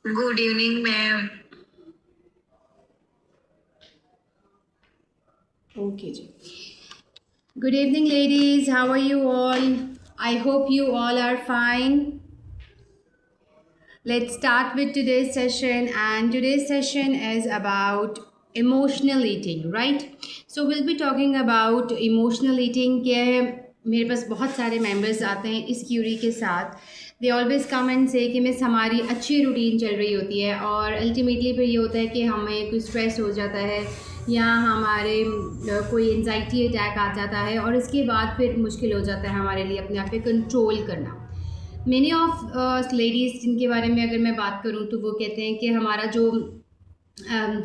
Good evening ma'am. Okay ji. Good evening ladies, how are you all? I hope you all are fine. Let's start with today's session, and today's session is about emotional eating, right? So we'll be talking about emotional eating के मेरे पास बहुत सारे members आते हैं इस Curie के साथ. They always come and से कि मिस हमारी अच्छी रूटीन चल रही होती है और अल्टीमेटली फिर ये होता है कि हमें कोई स्ट्रेस हो जाता है या हमारे कोई एनजाइटी अटैक आ जाता है और इसके बाद फिर मुश्किल हो जाता है हमारे लिए अपने आप पे कंट्रोल करना. मैनी ऑफ लेडीज़ जिनके बारे में अगर मैं बात करूँ तो वो कहते हैं कि हमारा जो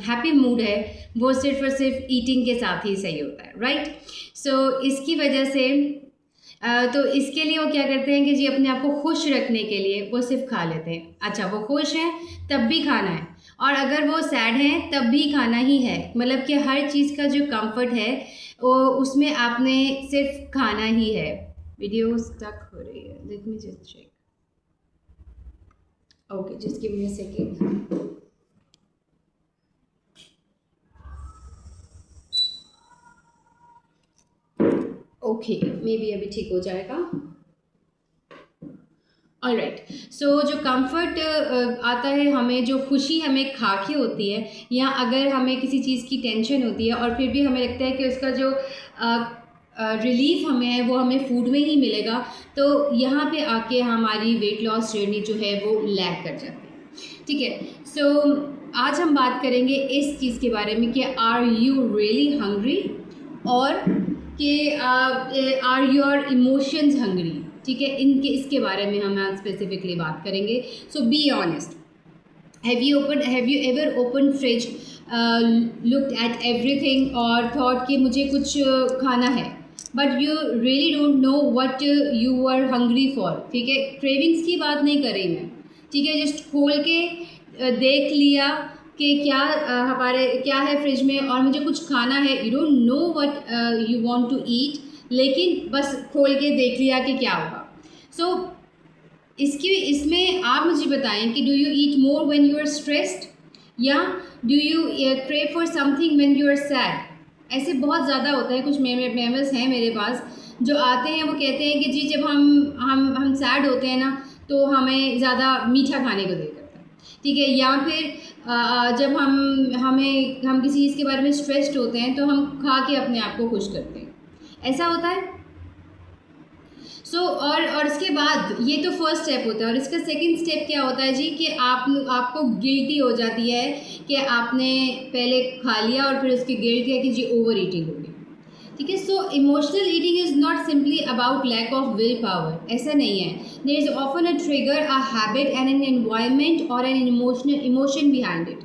हैप्पी मूड है वो सिर्फ और सिर्फ ईटिंग के साथ ही सही होता है, राइट? सो इसकी वजह से तो इसके लिए वो क्या करते हैं कि जी अपने आप को खुश रखने के लिए वो सिर्फ खा लेते हैं. अच्छा, वो खुश हैं तब भी खाना है, और अगर वो सैड हैं तब भी खाना ही है. मतलब कि हर चीज़ का जो कंफर्ट है वो उसमें आपने सिर्फ खाना ही है. वीडियो स्टक हो रही है, let me just check. Okay, just give me a second. Okay, maybe अभी ठीक हो जाएगा. All right. सो जो कंफर्ट आता है हमें, जो खुशी हमें खा के होती है, या अगर हमें किसी चीज़ की टेंशन होती है और फिर भी हमें लगता है कि उसका जो रिलीफ हमें है वो हमें फूड में ही मिलेगा, तो यहाँ पे आके हमारी वेट लॉस जर्नी जो है वो लैग कर जाती है. ठीक है. सो आज हम बात करेंगे इस चीज़ के बारे में कि आर यू रियली हंग्री, और कि आर योर इमोशंस हंग्री. ठीक है, इनके इसके बारे में हम आज स्पेसिफिकली बात करेंगे. So be honest, have you ever open fridge, looked at everything और थॉट कि मुझे कुछ खाना है, but you really don't know what you are hungry for. ठीक है, क्रेविंग्स की बात नहीं कर रही मैं. ठीक है, जस्ट खोल के देख लिया कि क्या हमारे क्या है फ्रिज में और मुझे कुछ खाना है. You don't know what you want to eat, लेकिन बस खोल के देख लिया कि क्या होगा. सो इसमें आप मुझे बताएं कि do you eat more when you are stressed, या do you crave for something when you are sad. ऐसे बहुत ज़्यादा होता है. कुछ मेम्बर्स हैं मेरे पास जो आते हैं, वो कहते हैं कि जी जब हम सैड होते हैं ना तो हमें ज़्यादा मीठा खाने को दिल करता है. ठीक है, या फिर जब हम किसी चीज़ के बारे में स्ट्रेस्ड होते हैं तो हम खा के अपने आप को खुश करते हैं. ऐसा होता है. सो और इसके बाद ये तो फर्स्ट स्टेप होता है, और इसका सेकंड स्टेप क्या होता है जी कि आपको गिल्टी हो जाती है कि आपने पहले खा लिया और फिर उसकी गिल्ट है कि जी ओवर ईटिंग हो गई. ठीक है. So emotional eating is not simply about lack of will power. ऐसा नहीं है. There is often a trigger, a habit and an environment और एन इमोशन बिहाइंड इट.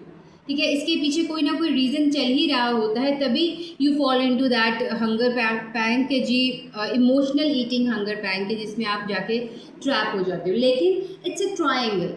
ठीक है, इसके पीछे कोई ना कोई रीज़न चल ही रहा होता है, तभी you fall into that hunger pang के जी इमोशनल ईटिंग हंगर पैंग के, जिसमें आप जाके ट्रैप हो जाते हो. लेकिन इट्स अ ट्रायंगल.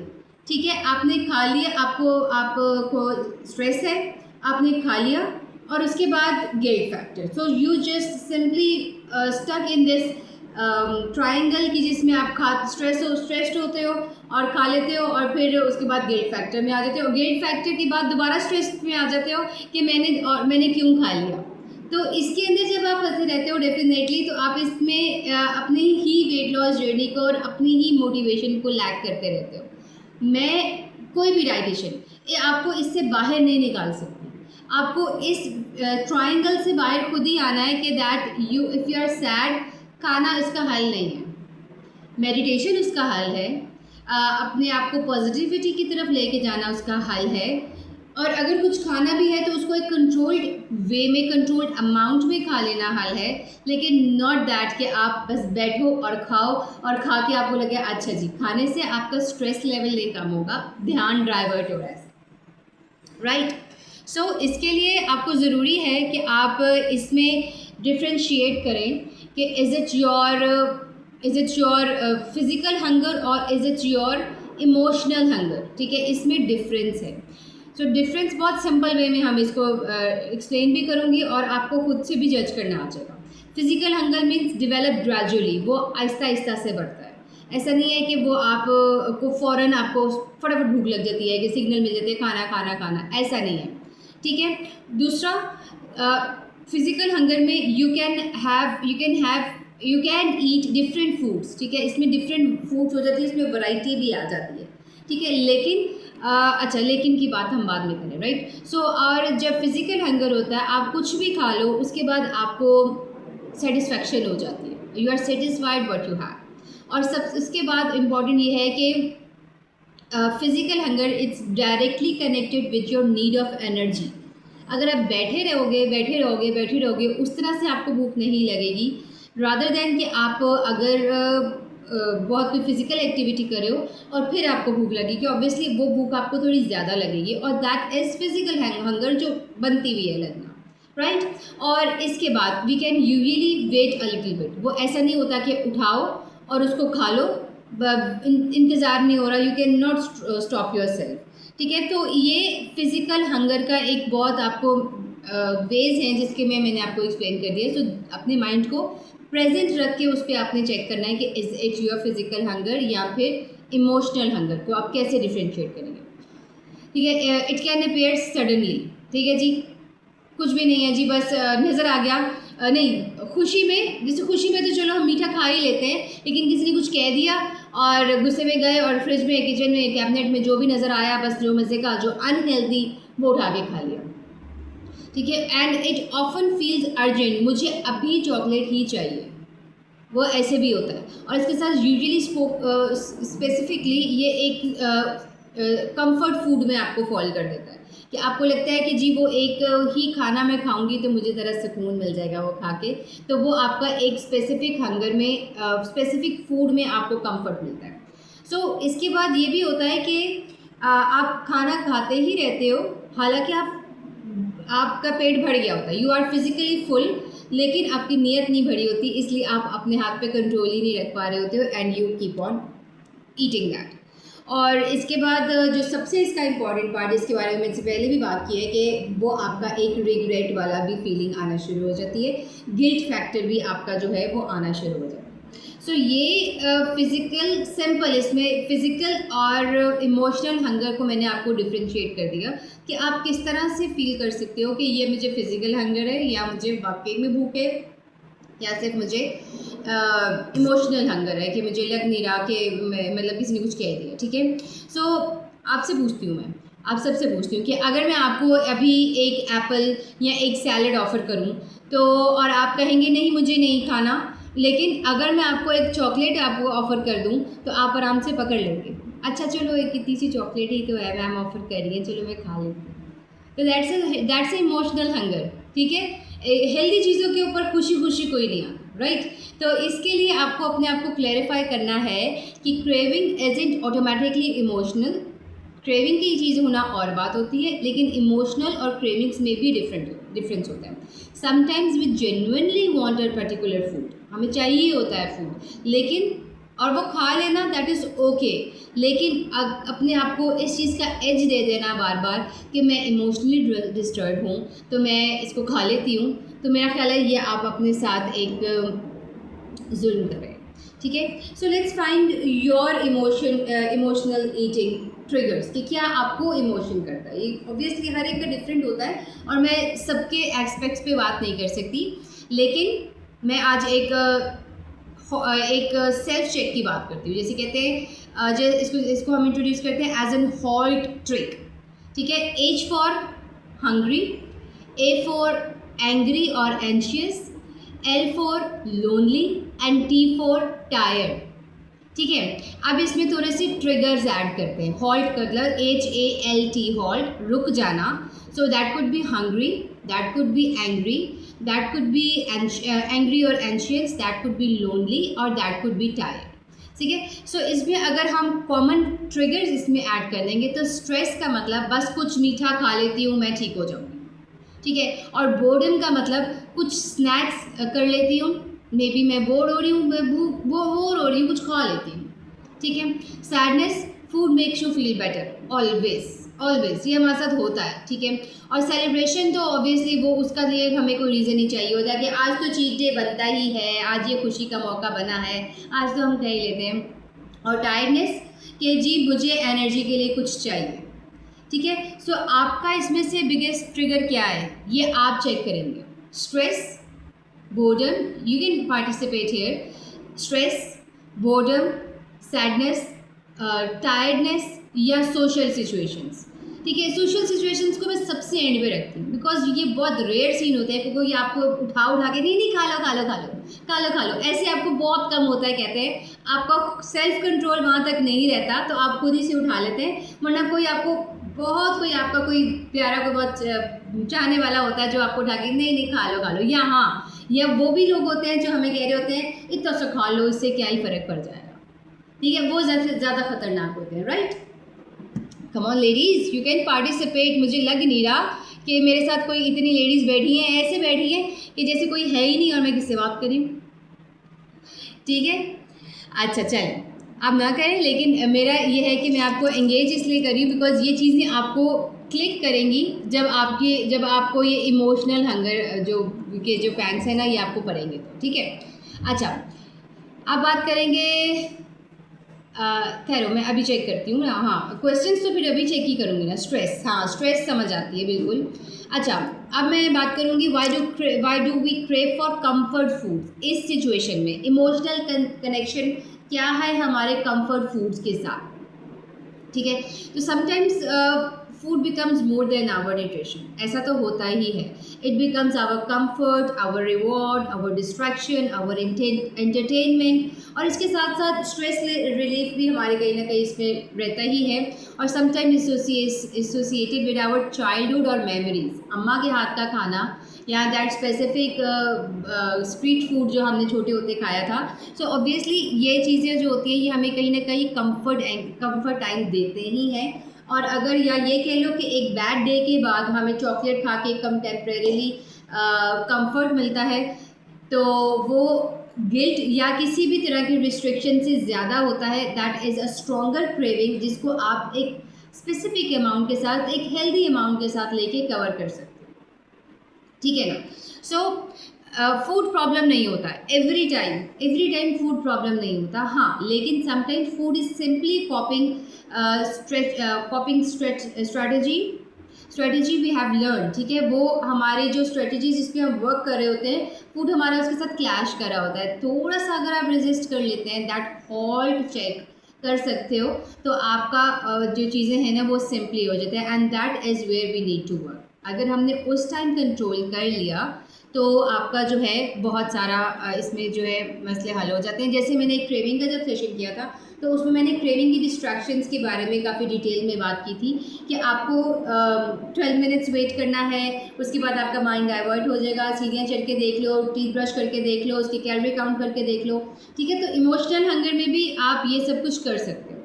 ठीक है, आपने खा लिया, आपको स्ट्रेस है, आपने खा लिया, और उसके बाद guilt factor. So you just simply stuck in this triangle की, जिसमें आप स्ट्रेस्ड होते हो और खा लेते हो, और फिर उसके बाद गिल्ट फैक्टर में आ जाते हो. गिल्ट फैक्टर के बाद दोबारा स्ट्रेस में आ जाते हो कि मैंने क्यों खा लिया. तो इसके अंदर जब आप फंसे रहते हो डेफिनेटली, तो आप इसमें अपनी ही वेट लॉस जर्नी को और अपनी ही मोटिवेशन को लैग करते रहते हो. कोई भी डाइटिशियन आपको इससे बाहर नहीं निकाल सकती. आपको इस ट्रायंगल से बाहर खुद ही आना है कि that you if you are sad, खाना इसका हल नहीं है, मेडिटेशन उसका हल है, अपने आप को पॉजिटिविटी की तरफ लेके जाना उसका हल है, और अगर कुछ खाना भी है तो उसको एक कंट्रोल्ड वे में, कंट्रोल्ड अमाउंट में खा लेना हल है. लेकिन नॉट दैट कि आप बस बैठो और खाओ, और खा के आपको लगे अच्छा जी खाने से आपका स्ट्रेस लेवल नहीं कम होगा, ध्यान डाइवर्ट हो रहा है, राइट? सो इसके लिए आपको ज़रूरी है कि आप इसमें डिफ्रेंशिएट करें कि is it your physical hunger और is it your emotional hunger. ठीक है, इसमें डिफरेंस है. सो डिफरेंस बहुत सिंपल वे में हम इसको एक्सप्लेन भी करूँगी और आपको खुद से भी जज करना आ जाएगा. Physical hunger means develop gradually, वो आहिस्ता आहिस्ता से बढ़ता है. ऐसा नहीं है कि वो आप को फ़ौरन आपको फटाफट भूख लग जाती है कि सिग्नल मिल जाते हैं खाना खाना खाना, ऐसा नहीं है, ठीक है। दूसरा, फिज़िकल हंगर में you can eat different foods, ठीक है। इसमें डिफरेंट फूड्स हो जाती है, इसमें वैरायटी भी आ जाती है, ठीक है। लेकिन अच्छा, लेकिन की बात हम बाद में करें, राइट। सो और जब फिज़िकल हंगर होता है, आप कुछ भी खा लो उसके बाद आपको सेटिस्फैक्शन हो जाती है, you are satisfied what you have. और सब इसके बाद इम्पॉर्टेंट ये है कि physical hunger it's directly connected with your need of energy. अगर आप बैठे रहोगे उस तरह से आपको भूख नहीं लगेगी, रादर देन कि आप अगर बहुत कोई फिजिकल एक्टिविटी करे हो और फिर आपको भूख लगेगी, ऑब्वियसली वो भूख आपको थोड़ी ज़्यादा लगेगी, और दैट इज़ फिजिकल हंगर जो बनती हुई है लगना, राइट। और इसके बाद we can usually wait a little bit. वो ऐसा नहीं होता कि उठाओ और उसको खा लो, इंतज़ार नहीं हो रहा, you can not stop your self, ठीक है। तो ये फिज़िकल हंगर का एक बहुत आपको वेज हैं जिसके में मैंने आपको एक्सप्लेन कर दिया। सो अपने माइंड को प्रेजेंट रख के उस पर आपने चेक करना है कि is it your physical hunger या फिर इमोशनल हंगर को आप कैसे डिफ्रेंशिएट करेंगे, ठीक है। इट कैन अपेयर सडनली, ठीक है जी, कुछ भी नहीं है जी, बस नज़र आ गया, नहीं खुशी में, जैसे खुशी में तो चलो हम मीठा खा ही लेते हैं, लेकिन किसी ने कुछ कह दिया और गुस्से में गए और फ्रिज में, किचन में, कैबिनेट में जो भी नज़र आया, बस जो मज़े का, जो अनहेल्दी, वो उठा के खा लिया, ठीक है। And it often feels urgent, मुझे अभी चॉकलेट ही चाहिए, वो ऐसे भी होता है। और इसके साथ यूजुअली स्पेसिफिकली ये एक कंफर्ट फूड में आपको फॉल कर देता है कि आपको लगता है कि जी वो एक ही खाना मैं खाऊंगी तो मुझे ज़रा सुकून मिल जाएगा वो खा के, तो वो आपका एक स्पेसिफिक हंगर में, स्पेसिफिक फूड में आपको कंफर्ट मिलता है। सो इसके बाद ये भी होता है कि आप खाना खाते ही रहते हो, हालांकि आपका पेट भर गया होता है, यू आर फिजिकली फुल, लेकिन आपकी नीयत नहीं भरी होती, इसलिए आप अपने हाथ पे कंट्रोल ही नहीं रख पा रहे होते हो, and you keep on eating that. और इसके बाद जो सबसे इसका इम्पॉर्टेंट पार्ट, इसके बारे में मैंने से पहले भी बात की है कि वो आपका एक रिग्रेट वाला भी फीलिंग आना शुरू हो जाती है, गिल्ट फैक्टर भी आपका जो है वो आना शुरू हो जाता है। सो ये फिज़िकल सिंपल, इसमें फ़िज़िकल और इमोशनल हंगर को मैंने आपको डिफ्रेंशिएट कर दिया कि आप किस तरह से फील कर सकते हो कि ये मुझे फ़िज़िकल हंगर है या मुझे वाकई में भूख है या सिर्फ मुझे इमोशनल हंगर है कि मुझे लग नहीं रहा कि मतलब किसी ने कुछ कह दिया, ठीक है। सो आपसे पूछती हूँ, मैं आप सबसे पूछती हूँ कि अगर मैं आपको अभी एक एप्पल या एक सैलड ऑफ़र करूँ तो, और आप कहेंगे नहीं मुझे नहीं खाना, लेकिन अगर मैं आपको एक चॉकलेट आपको ऑफ़र कर दूँ तो आप आराम से पकड़ लेंगे, अच्छा चलो एक इतनी सी चॉकलेट ही तो है, मैम ऑफ़र कर रही है, चलो मैं खा लेती हूँ। तो दैट्स ए इमोशनल हंगर, ठीक है। हेल्दी चीज़ों के ऊपर खुशी खुशी कोई नहीं आता, राइट। तो इसके लिए आपको अपने आप को क्लैरिफाई करना है कि craving isn't automatically emotional, craving की चीज़ होना और बात होती है, लेकिन इमोशनल और क्रेविंग्स में भी डिफरेंस होता है। Sometimes we genuinely want a particular food, हमें चाहिए होता है फूड, लेकिन और वो खा लेना दैट इज़ ओके, लेकिन अपने आप को इस चीज़ का एज दे देना बार बार कि मैं इमोशनली डिस्टर्ब हूँ तो मैं इसको खा लेती हूँ, तो मेरा ख्याल है ये आप अपने साथ एक जुल्म कर रहे हैं, ठीक है। So let's find your emotional eating triggers, कि क्या आपको इमोशन करता है। ये ऑब्वियसली हर एक का डिफरेंट होता है और मैं सबके एस्पेक्ट्स पे बात नहीं कर सकती, लेकिन मैं आज एक सेल्फ चेक की बात करती हूँ। जैसे कहते हैं जो इसको हम इंट्रोड्यूस करते हैं एज एन हॉल्ट ट्रिक, ठीक है। H for hungry, A for angry और anxious, L for lonely and T for tired, ठीक है। अब इसमें थोड़े से ट्रिगर्स ऐड करते हैं। हॉल्ट का मतलब HALT, हॉल्ट, रुक जाना। So that could be hungry, that could be angry, that could be angry or anxious, that could be lonely और that could be tired, ठीक है। सो इसमें अगर हम कॉमन ट्रिगर्स इसमें ऐड कर देंगे तो स्ट्रेस का मतलब बस कुछ मीठा खा लेती हूँ मैं ठीक हो जाऊँगी, ठीक है। और बोर्डम का मतलब कुछ स्नैक्स कर लेती हूँ, मे बी मैं बोर हो रही हूँ, मैं बोर हो रही हूँ, कुछ खा लेती हूँ, ठीक है। Sadness, food makes you feel better, always ये हमारे साथ होता है, ठीक है। और सेलिब्रेशन तो ऑब्वियसली वो उसका लिए हमें कोई रीज़न नहीं चाहिए होता कि आज तो चीट डे बनता ही है, आज ये खुशी का मौका बना है, आज तो हम कह ही लेते हैं और टायर्डनेस कि जी मुझे एनर्जी के लिए कुछ चाहिए, ठीक है। सो आपका इसमें से बिगेस्ट ट्रिगर क्या है ये आप चेक करेंगे। Stress, boredom, you can participate here. Stress, boredom, sadness, tiredness या सोशल सिचुएशंस, ठीक है। सोशल सिचुएशंस को मैं सबसे एंड पे रखती हूँ बिकॉज ये बहुत रेयर सीन होते हैं, क्योंकि आपको उठा के नहीं नहीं खा लो खा लो खा लो खा लो खा लो, ऐसे आपको बहुत कम होता है। कहते हैं आपका सेल्फ कंट्रोल वहाँ तक नहीं रहता तो आप खुद ही से उठा लेते हैं, वरना कोई आपको कोई आपका कोई प्यारा कोई बहुत चाहने वाला होता है जो आपको उठा के नहीं नहीं खा लो, या हाँ, या वो भी लोग होते हैं जो हमें कह रहे होते हैं इतना सा खा लो इससे क्या ही फर्क पड़ जाएगा, ठीक है। वो ज़्यादा खतरनाक होते हैं, right. Come on ladies, you can participate. मुझे लग नहीं रहा कि मेरे साथ कोई इतनी लेडीज़ बैठी हैं, ऐसे बैठी हैं कि जैसे कोई है ही नहीं और मैं किससे बात करूँ, ठीक है। अच्छा चलें, आप ना करें, लेकिन मेरा ये है कि मैं आपको एंगेज इसलिए कर रही हूँ बिकॉज ये चीज़ें आपको क्लिक करेंगी जब आपको ये इमोशनल हंगर जो पैंक्स हैं ना ये आपको पड़ेंगे तो, ठीक है। अच्छा, अब बात करेंगे, ठहरो मैं अभी चेक करती हूँ ना। हाँ, क्वेश्चंस तो फिर अभी चेक ही करूँगी ना। स्ट्रेस, हाँ स्ट्रेस समझ आती है बिल्कुल। अच्छा, अब मैं बात करूँगी why do we crave for comfort food. इस सिचुएशन में इमोशनल कनेक्शन क्या है हमारे कंफर्ट फूड्स के साथ, ठीक है। तो sometimes food becomes more than our nutrition, ऐसा तो होता ही है। It becomes our comfort, our reward, our distraction, our entertainment, और इसके साथ साथ स्ट्रेस रिलीफ भी हमारे कहीं ना कहीं इसमें रहता ही है। और sometimes associated with our childhood और मेमोरीज। अम्मा के हाथ का खाना या दैट स्पेसिफिक स्ट्रीट फूड जो हमने छोटे होते खाया था, सो ऑब्वियसली ये चीज़ें जो होती हैं ये हमें कहीं ना कहीं कंफर्ट टाइम देते ही हैं। और अगर या ये कह लो कि एक बैड डे के बाद हमें चॉकलेट खा के कम टेम्परेरीली कंफर्ट मिलता है, तो वो गिल्ट या किसी भी तरह की रिस्ट्रिक्शन से ज़्यादा होता है। That is a stronger craving जिसको आप एक स्पेसिफिक अमाउंट के साथ, एक हेल्दी अमाउंट के साथ लेके कवर कर सकते हो, ठीक है ना। सो फूड प्रॉब्लम नहीं होता एवरी टाइम फूड प्रॉब्लम नहीं होता, हाँ, लेकिन sometimes food is simply coping strategy we have learn, ठीक है। वो हमारे जो स्ट्रेटजीज जिस पे हम वर्क कर रहे होते हैं, फूड हमारा उसके साथ क्लैश कर रहा होता है। थोड़ा सा अगर आप रेजिस्ट कर लेते हैं, दैट हॉल्ट चेक कर सकते हो, तो आपका जो चीज़ें हैं ना वो सिंपली हो जाता है, and that is where we need to work. अगर हमने उस टाइम कंट्रोल कर लिया तो आपका जो है बहुत सारा इसमें जो है मसले हल हो जाते हैं। जैसे मैंने एक क्रेविंग का जब सेशन किया था तो उसमें मैंने क्रेविंग की डिस्ट्रैक्शंस के बारे में काफ़ी डिटेल में बात की थी कि आपको 12 मिनट्स वेट करना है, उसके बाद आपका माइंड डाइवर्ट हो जाएगा, सीढ़ियाँ चढ़ के देख लो, टीथ ब्रश करके देख लो, उसकी कैलोरी काउंट करके देख लो, ठीक है। तो इमोशनल हंगर में भी आप ये सब कुछ कर सकते हो।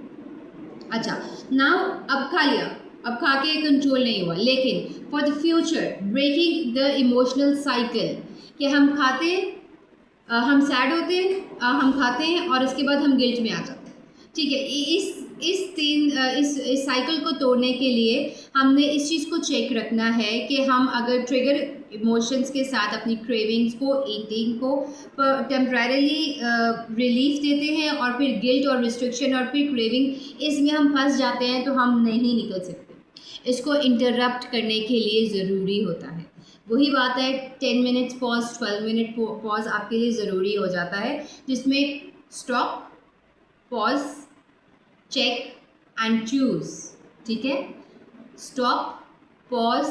अच्छा, नाउ अब खा लिया, अब खा के कंट्रोल नहीं हुआ, लेकिन for the future breaking the emotional cycle, कि हम खाते हैं, हम सैड होते हैं, हम खाते हैं और उसके बाद हम गिल्ट में आ जाते हैं, ठीक है। इस साइकिल को तोड़ने के लिए हमने इस चीज़ को चेक रखना है कि हम अगर ट्रिगर इमोशंस के साथ अपनी क्रेविंग्स को, ईटिंग को टेम्परेरी रिलीफ देते हैं और फिर गिल्ट और रिस्ट्रिक्शन और फिर क्रेविंग, इसमें हम फंस जाते हैं तो हम नहीं निकल सकते। इसको इंटरप्ट करने के लिए ज़रूरी होता है, वही बात है 10 मिनट्स पॉज, 12 मिनट पॉज आपके लिए ज़रूरी हो जाता है, जिसमें stop, pause, check and choose, ठीक है। Stop, pause,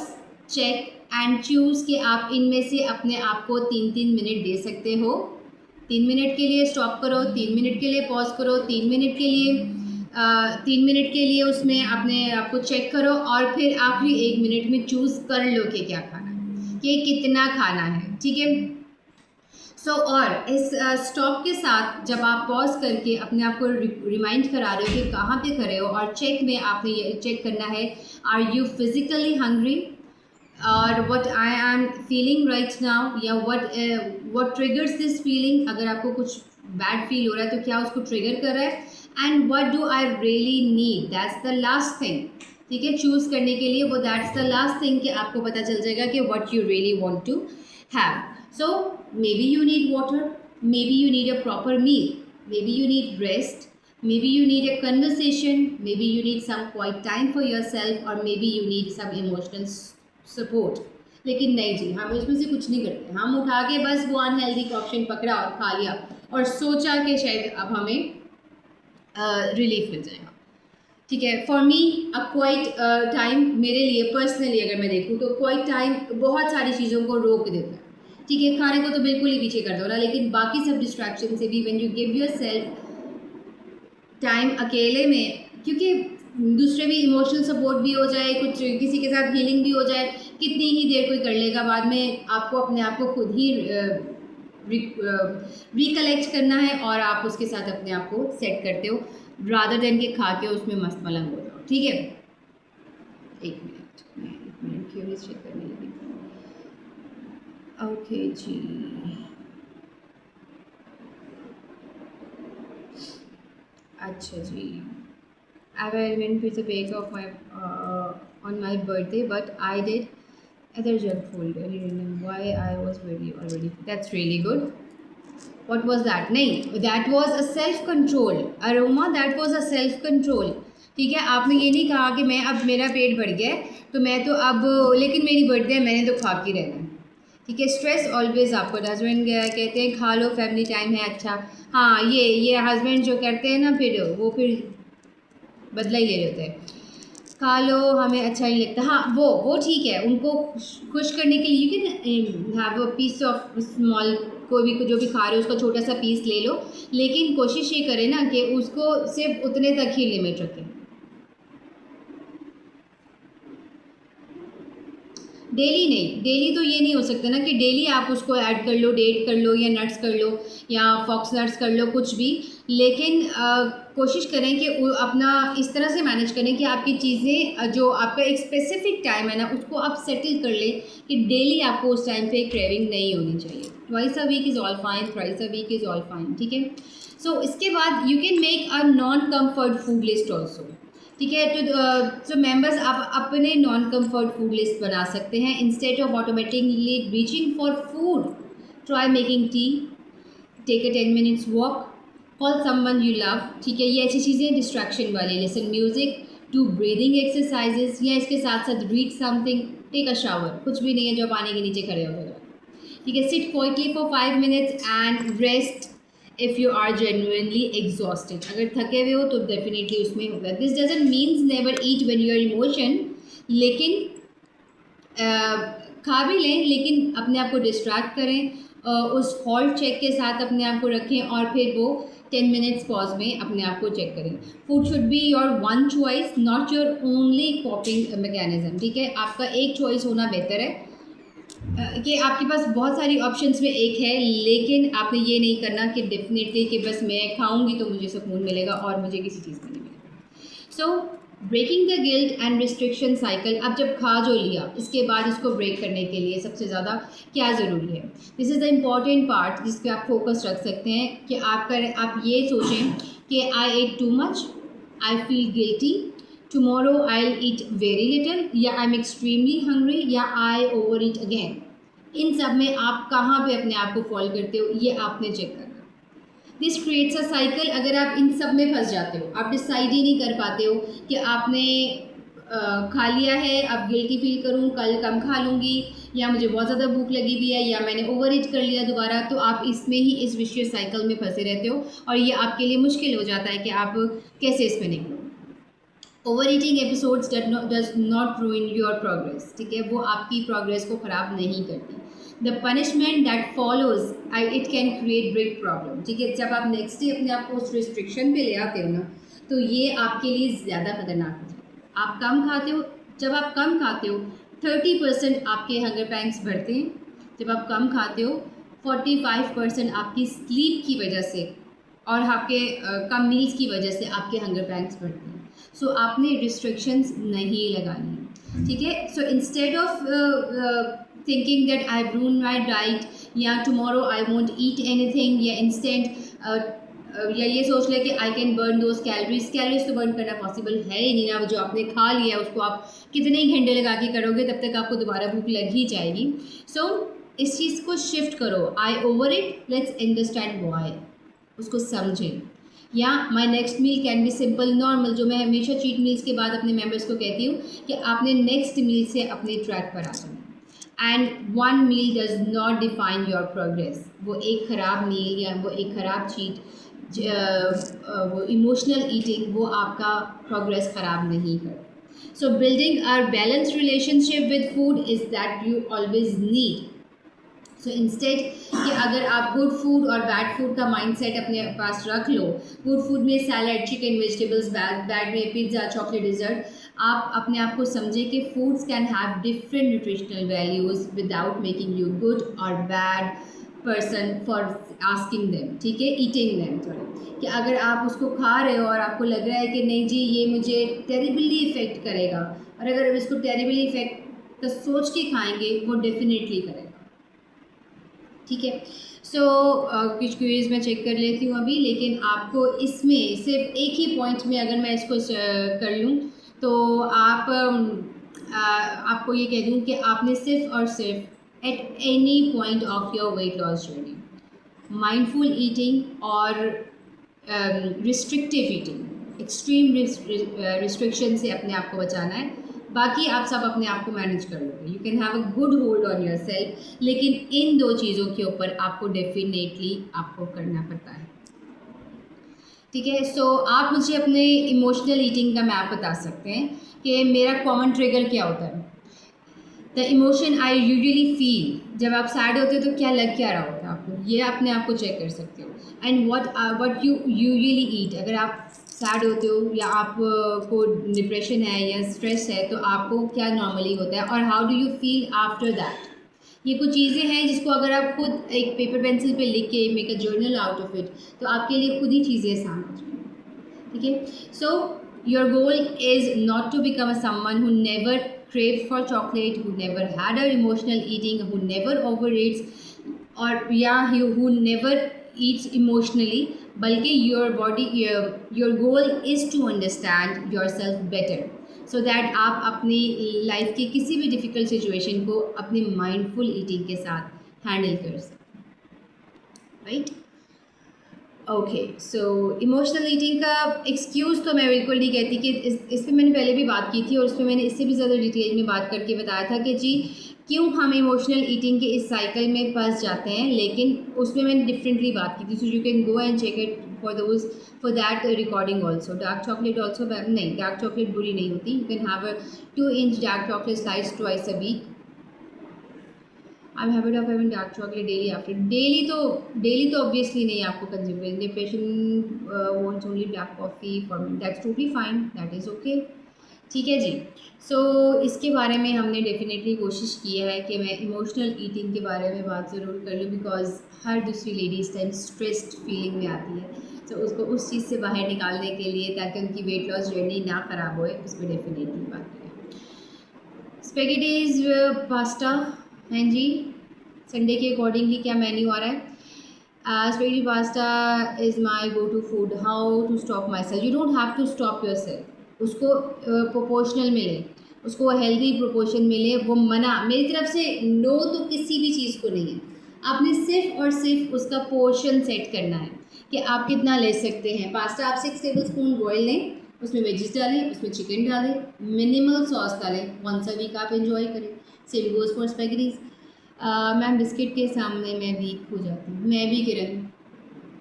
check and choose के आप इनमें से अपने आप को 3-3 मिनट दे सकते हो। 3 मिनट के लिए स्टॉप करो, 3 मिनट के लिए पॉज करो, 3 मिनट के लिए 3 मिनट के लिए उसमें अपने आप को चेक करो, और फिर आखिरी 1 मिनट में चूज़ कर लो कि क्या खाना है, कि कितना खाना है, ठीक है। सो और इस स्टॉप के साथ जब आप पॉज करके अपने आप को रिमाइंड करा रहे हो कि कहाँ पे खड़े हो, और चेक में आपने ये चेक करना है, आर यू फिजिकली हंग्री, और what I am feeling right now, या व्हाट ट्रिगर्स दिस फीलिंग। अगर आपको कुछ बैड फील हो रहा है तो क्या उसको ट्रिगर कर रहा है, and what do I really need, that's the last thing, ठीक है। चूज़ करने के लिए वो दैट्स द लास्ट थिंग कि आपको पता चल जाएगा कि what you really want to have. So maybe you need water, maybe you need a proper meal, maybe you need rest, Maybe you need a conversation, maybe you need some quiet time for yourself, or maybe you need some emotional support. लेकिन नहीं जी, हम इसमें से कुछ नहीं करते, हम उठा के बस वो अनहेल्दी ऑप्शन पकड़ा और खा लिया और सोचा कि शायद अब हमें रिलीफ मिल जाएगा। ठीक है, for me a quiet time, मेरे लिए पर्सनली अगर मैं देखूँ तो क्वाइट टाइम बहुत सारी चीज़ों को रोक देता है। ठीक है, खाने को तो बिल्कुल ही पीछे कर दो ना, लेकिन बाकी सब डिस्ट्रैक्शन से भी when you give your self time अकेले में, क्योंकि दूसरे भी इमोशनल सपोर्ट भी हो जाए, कुछ किसी के साथ हीलिंग भी हो जाए, कितनी ही देर कोई कर लेगा, बाद में आपको अपने आप को खुद ही रिकलेक्ट करना है और आप उसके साथ अपने आप को सेट करते हो, रादर देन के खा के उसमें मस्त मलंग हो जाओ। ठीक है, एक मिनट क्यूरियस चेक करने लगी। ओके जी, अच्छा जी, I went with a bake of my on my birthday, but I did other junk food. I didn't know why I was very already. That's really good. What was that? नहीं, that was a self control. Aroma, that was a self control. ठीक है, आपने ये नहीं कहा कि मैं अब मेरा पेट भर गया है तो मैं तो अब, लेकिन मेरी बर्थडे है मैंने तो खा के रहना है। ठीक है, स्ट्रेस ऑलवेज आपको, हस्बैंड कहते हैं खा लो फैमिली टाइम है, अच्छा हाँ, ये हस्बैंड जो करते हैं ना, फिर वो फिर बदला ही ले लेते हैं, खा लो हमें अच्छा नहीं लगता। हाँ, वो ठीक है, उनको खुश करने के लिए you can have a piece of small, कोई भी जो भी खा रहे हो उसका छोटा सा पीस ले लो, लेकिन कोशिश ये करें ना कि उसको सिर्फ उतने तक ही लिमिट रखें। डेली नहीं, डेली तो ये नहीं हो सकता ना कि डेली आप उसको ऐड कर लो, डेट कर लो या नट्स कर लो या फॉक्स नट्स कर लो, कुछ भी, लेकिन कोशिश करें कि अपना इस तरह से मैनेज करें कि आपकी चीज़ें जो आपका एक स्पेसिफिक टाइम है ना उसको आप सेटल कर लें कि डेली आपको उस टाइम पे क्रेविंग नहीं होनी चाहिए। Twice a week is all fine, thrice a week is all fine. ठीक है, सो इसके बाद you can make a non comfort food list also. ठीक है, तो मेंबर्स आप अपने नॉन कंफर्ट फूड लिस्ट बना सकते हैं। Instead of automatically reaching for food, try making tea, take a 10 minutes walk, call someone you love. ठीक है, ये ऐसी चीज़ें डिस्ट्रैक्शन वाली, listen music, do breathing exercises, या इसके साथ साथ read something, take a shower, कुछ भी नहीं है जो पानी के नीचे खड़े हो गए। ठीक है, sit quietly for 5 minutes and rest if you are genuinely exhausted. अगर थके हुए हो तो डेफिनेटली उसमें होगा। This doesn't means never eat when you are emotion, लेकिन खा भी लें लेकिन अपने आप को डिस्ट्रैक्ट करें, उस हॉल्ट चेक के साथ अपने आप को रखें और फिर वो 10 मिनट्स पॉज में अपने आप को चेक करें। Food should be your one choice, not your only कॉपिंग mechanism. ठीक है, आपका एक चॉइस होना बेहतर है कि आपके पास बहुत सारी ऑप्शंस में एक है, लेकिन आपने ये नहीं करना कि डेफिनेटली कि बस मैं खाऊंगी तो मुझे सुकून मिलेगा और मुझे किसी चीज़ में नहीं मिलेगा। So breaking the guilt and restriction cycle, अब जब खा जो लिया इसके बाद इसको ब्रेक करने के लिए सबसे ज़्यादा क्या ज़रूरी है, this is the important part जिस पे आप फोकस रख सकते हैं कि आप ये सोचें कि I ate too much, I feel guilty, tomorrow I'll eat very little, या आई एम एक्सट्रीमली हंग्री, या आई ओवर ईट अगेन। इन सब में आप कहाँ पे अपने आप को फॉलो करते हो ये आपने चेक करना। This creates a cycle. अगर आप इन सब में फंस जाते हो, आप डिसाइड ही नहीं कर पाते हो कि आपने खा लिया है, अब गिल्टी फील करूँ, कल कम खा लूँगी, या मुझे बहुत ज़्यादा भूख लगी हुई है, या मैंने ओवर ईट कर लिया दोबारा, तो आप इसमें ही इस विशियस साइकिल में फंसे रहते हो और ये आपके लिए मुश्किल हो जाता है कि आप कैसे इसमें निकलो। Over eating episodes does not रूइन your progress. ठीक है, वो आपकी प्रोग्रेस को ख़राब नहीं करती। The punishment that follows it can create big problem. ठीक है, जब आप नेक्स्ट डे अपने आप को उस रिस्ट्रिक्शन पे ले आते हो ना, तो ये आपके लिए ज़्यादा खतरनाक हो जाता है। आप कम खाते हो, जब आप कम खाते हो 30% आपके हंगर पैंक्स बढ़ते हैं। जब आप कम खाते हो 45% आपकी स्लीप की वजह से और आपके कम मील्स की वजह से आपके हंगर पैंक्स बढ़ते हैं। सो आपने रिस्ट्रिक्शंस नहीं लगानी। ठीक है, so instead of thinking that I ruin my diet या tomorrow I won't eat anything, या इंस्टेंट या ये सोच ले कि I can burn those calories तो बर्न करना पॉसिबल है ही नहीं ना। जो आपने खा लिया उसको आप कितने ही घंटे लगा के करोगे तब तक आपको दोबारा भूख लग ही जाएगी। सो इस चीज़ को शिफ्ट करो, I overeat, let's understand why, उसको समझें। या my next meal can be simple normal, जो मैं हमेशा चीट मील्स के बाद अपने मेम्बर्स को कहती हूँ कि आपने नेक्स्ट मील से अपने ट्रैक पर आ जाना। And one meal does not define your progress. वो एक ख़राब मील या वो एक ख़राब चीट, वो इमोशनल ईटिंग, वो आपका प्रोग्रेस ख़राब नहीं करता। So building our balance relationship with food is that you always need. So instead कि अगर आप गुड फूड और बैड फूड का माइंडसेट अपने पास रख लो, गुड फूड में सैलड, चिकन, वेजिटेबल्स, बैड में पिज़्ज़ा, चॉकलेट, डिज़र्ट, आप अपने आप को समझें कि foods can have different nutritional values without making you good और bad person for asking them, ठीक है, ईटिंग देम। सॉरी, कि अगर आप उसको खा रहे हो और आपको लग रहा है कि नहीं जी ये मुझे टेरिबली इफ़ेक्ट करेगा, और अगर आप इसको टेरिबली इफ़ेक्ट का सोच के खाएंगे, वो डेफिनेटली करेगा, ठीक है। सो कुछ क्वेरीज मैं चेक कर लेती हूँ अभी, लेकिन आपको इसमें सिर्फ एक ही पॉइंट में अगर मैं इसको कर लूँ तो आप आपको ये कह दूँ कि आपने सिर्फ और सिर्फ at any point of your weight loss journey mindful eating और रिस्ट्रिक्टिव ईटिंग, एक्सट्रीम रिस्ट्रिक्शन से अपने आप को बचाना है। बाकी आप सब अपने आप को मैनेज कर लोगे, you can have a good hold on your self, लेकिन इन दो चीज़ों के ऊपर आपको डेफिनेटली आपको करना पड़ता है, ठीक है। सो आप मुझे अपने इमोशनल ईटिंग का मैप बता सकते हैं कि मेरा कॉमन ट्रिगर क्या होता है। The emotion I usually feel, जब आप सैड होते हो तो क्या लग क्या रहा होता है आपको, ये अपने आप को चेक कर सकते हो। एंड व्हाट यू यूजुअली ईट, अगर आप सैड होते हो या आपको डिप्रेशन है या स्ट्रेस है तो आपको क्या नॉर्मली होता है, और how do you feel after that. ये कुछ चीज़ें हैं जिसको अगर आप खुद एक पेपर पेंसिल पे लिख के make a journal out of it, तो आपके लिए खुद ही चीज़ें आसान हो जाएंगी, ठीक है। So your goal is not to become a someone who never crave for chocolate, who never had an emotional eating, who never overeats, or yeah, who never eats emotionally, बल्कि your goal is to understand yourself better, so that आप अपनी life की किसी भी difficult situation को अपने mindful eating के साथ हैंडल कर सकें, राइट। ओके, सो इमोशनल ईटिंग का एक्सक्यूज़ तो मैं बिल्कुल नहीं कहती कि इस पर मैंने पहले भी बात की थी और उस पर मैंने इससे भी ज़्यादा डिटेल में बात करके बताया था कि जी क्यों हम इमोशनल ईटिंग के इस साइकिल में फंस जाते हैं, लेकिन उसमें मैंने डिफरेंटली बात की थी। So you can go and check it for that recording also. Dark chocolate also, नहीं डार्क चॉकलेट बुरी नहीं होती, you can have a 2-inch dark chocolate slice twice a week. I am habit of having dark chocolate daily after, daily तो obviously नहीं आपको consume करें। Depression wants only black coffee for me, that's totally fine, that is okay, ठीक है जी। सो इसके बारे में हमने डेफिनेटली कोशिश की है कि मैं इमोशनल ईटिंग के बारे में बात ज़रूर कर लूँ, बिकॉज हर दूसरी लेडी इस टाइम स्ट्रेस्ड फीलिंग में आती है, तो उसको उस चीज़ से बाहर निकालने के लिए, ताकि उनकी वेट लॉस जर्नी ना ख़राब होए, उस पर डेफिनेटली बात करें। स्पेगेटीज़ पास्ता, हाँ जी, संडे के अकॉर्डिंगली क्या मेन्यू आ रहा है। Spaghetti pasta is my go to food. How to stop myself, you don't have to stop yourself, उसको प्रोपोर्शनल मिले, उसको हेल्दी प्रोपोर्शन मिले, वो मना मेरी तरफ से नो तो किसी भी चीज़ को नहीं है। आपने सिर्फ और सिर्फ उसका पोर्शन सेट करना है कि आप कितना ले सकते हैं। पास्ता आप 6 टेबल स्पून बॉयल लें, उसमें वेजिस डालें, उसमें चिकन डालें, मिनिमल सॉस डालें, वंस अ वीक आप एंजॉय करें। Same goes for spaghettis. Ma'am biscuit के सामने मैं वीक हो जाती हूँ, मैं भी किरण,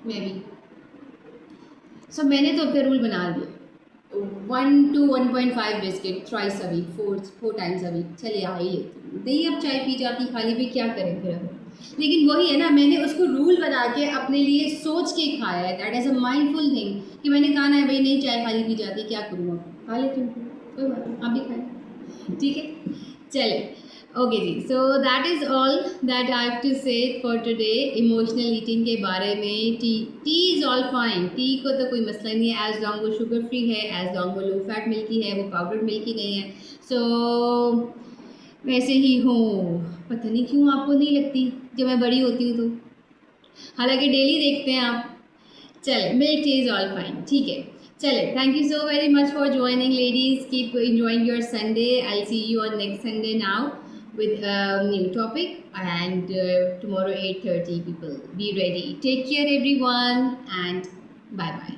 मैं भी। सो मैंने तो अपना रूल बना लिया, 1 to 1.5 biscuit thrice a week, four times a week, चलिए आ ही लेती हूँ। नहीं अब चाय पी जाती खाली भी, क्या करें फिर अब, लेकिन वही है ना, मैंने उसको रूल बना के अपने लिए सोच के खाया है, that is a mindful thing, कि मैंने कहा ना भाई नहीं चाय खाली पी जाती, क्या करूँ अब, खा लेती हूँ, कोई बात नहीं, आप भी खाएँ, ठीक है। चले, ओके जी, so that is all that I have to say for today emotional eating के बारे में। Tea is all fine, tea को तो कोई मसला नहीं है, एज लॉन्ग वो शुगर फ्री है, एज लॉन्ग वो लो फैट मिल्की है, वो पाउडर मिल्की नहीं है। सो वैसे ही हो, पता नहीं क्यों आपको नहीं लगती जब मैं बड़ी होती हूँ तो, हालांकि डेली देखते हैं आप। चले, milk tea is all fine, ठीक है। चले, thank you so very much for joining ladies, keep enjoying your Sunday, I'll see you on next Sunday now with a new topic, and tomorrow 8:30 people, be ready, take care everyone, and bye bye.